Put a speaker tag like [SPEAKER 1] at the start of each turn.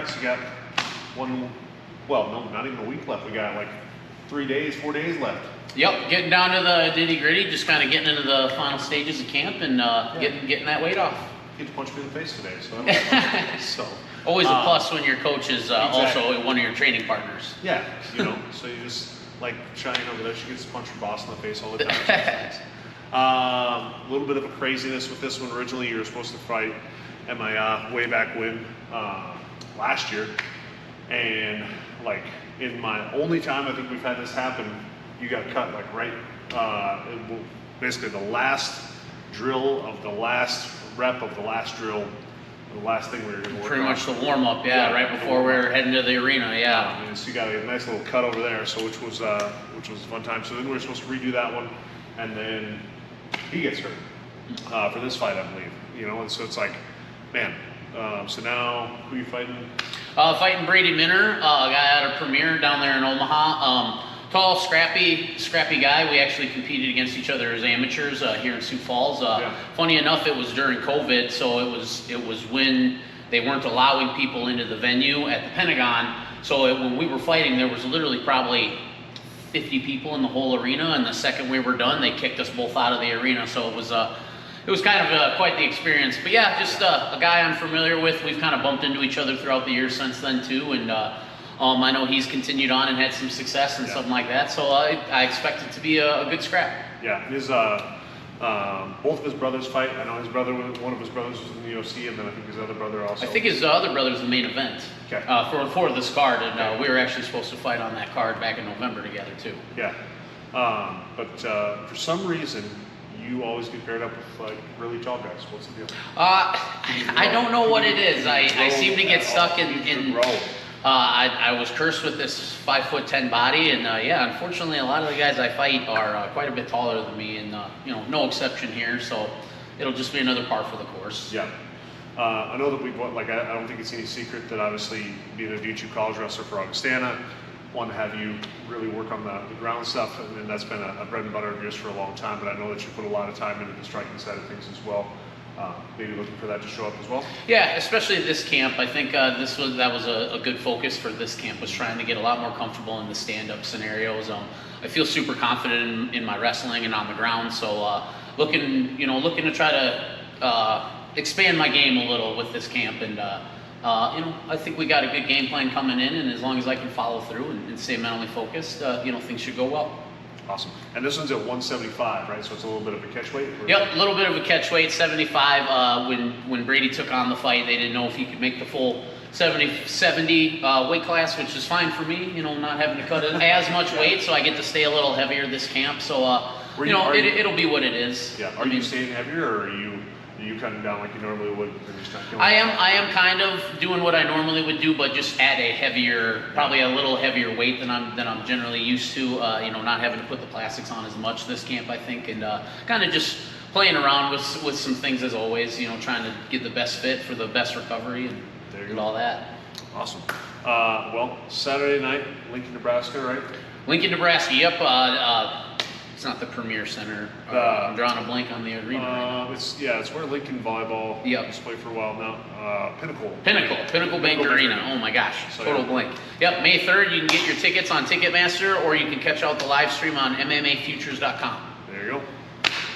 [SPEAKER 1] right, so you got no, not even a week left. We got like 4 days left.
[SPEAKER 2] Yep, getting down to the nitty gritty, just kind of getting into the final stages of camp and getting that weight off.
[SPEAKER 1] You get to punch me in the face today, so.
[SPEAKER 2] Always a plus when your coach is also one of your training partners.
[SPEAKER 1] Yeah, so you just like Cheyenne over there, she gets to punch her boss in the face all the time. A little bit of a craziness with this one. Originally, you were supposed to fight at my way back when last year, and like in my only time I think we've had this happen, you got cut like right, basically the last drill of the last rep of the last drill, the last thing we were going to work
[SPEAKER 2] Pretty
[SPEAKER 1] on.
[SPEAKER 2] much the warm up, right before we were heading to the arena,
[SPEAKER 1] And so you got a nice little cut over there, so which was a fun time. So then we were supposed to redo that one, and then he gets hurt for this fight, I believe. And so it's like, man. So now who are you fighting?
[SPEAKER 2] Fighting Brady Minner, a guy out of Premier down there in Omaha. Tall, scrappy guy. We actually competed against each other as amateurs here in Sioux Falls. Funny enough, it was during COVID, so it was when they weren't allowing people into the venue at the Pentagon. So when we were fighting, there was literally probably 50 people in the whole arena, and the second we were done, they kicked us both out of the arena. So it was kind of quite the experience. But yeah, just a guy I'm familiar with. We've kind of bumped into each other throughout the years since then too, and I know he's continued on and had some success and something like that. So I expect it to be a good scrap.
[SPEAKER 1] Yeah, his both of his brothers fight. I know one of his brothers was in the UFC, and then I think his other brother also.
[SPEAKER 2] I think his other brother's the main event for this card, and we were actually supposed to fight on that card back in November together too.
[SPEAKER 1] Yeah, but for some reason, you always get paired up with like really tall guys. What's the deal?
[SPEAKER 2] I don't know what it is. I seem to get stuck in I was cursed with this 5'10" body, and unfortunately, a lot of the guys I fight are quite a bit taller than me, and no exception here. So it'll just be another par for the course.
[SPEAKER 1] Yeah. I know that I don't think it's any secret that obviously being a D2 college wrestler for Augustana, want to have you really work on the ground stuff, and that's been a bread and butter of yours for a long time, but I know that you put a lot of time into the striking side of things as well. Maybe looking for that to show up as well? Yeah,
[SPEAKER 2] especially at this camp. I think that was a good focus for this camp, was trying to get a lot more comfortable in the stand-up scenarios. I feel super confident in my wrestling and on the ground, so looking to try to expand my game a little with this camp, and I think we got a good game plan coming in, and as long as I can follow through and stay mentally focused, things should go well.
[SPEAKER 1] Awesome. And this one's at 175, right? So it's a little bit of a catch weight?
[SPEAKER 2] Yep, a little bit of a catch weight, 75. When Brady took on the fight, they didn't know if he could make the full 70 weight class, which is fine for me, not having to cut as much weight, so I get to stay a little heavier this camp. So, it'll be what it is.
[SPEAKER 1] Yeah. Are you staying heavier, or are you cutting down like you normally would?
[SPEAKER 2] I am kind of doing what I normally would do, but just at a heavier, probably a little heavier weight than I'm generally used to. Not having to put the plastics on as much this camp, I think, and kind of just playing around with some things as always. Trying to get the best fit for the best recovery and all that.
[SPEAKER 1] Awesome. Well, Saturday night, Lincoln, Nebraska, right?
[SPEAKER 2] Lincoln, Nebraska. Yep. It's not the Premier Center. I'm drawing a blank on the arena right now.
[SPEAKER 1] It's where Lincoln Volleyball has played for a while now. Pinnacle Bank Arena.
[SPEAKER 2] Oh my gosh,
[SPEAKER 1] so,
[SPEAKER 2] total blank. Yep, May 3rd, you can get your tickets on Ticketmaster, or you can catch out the live stream on MMAFutures.com.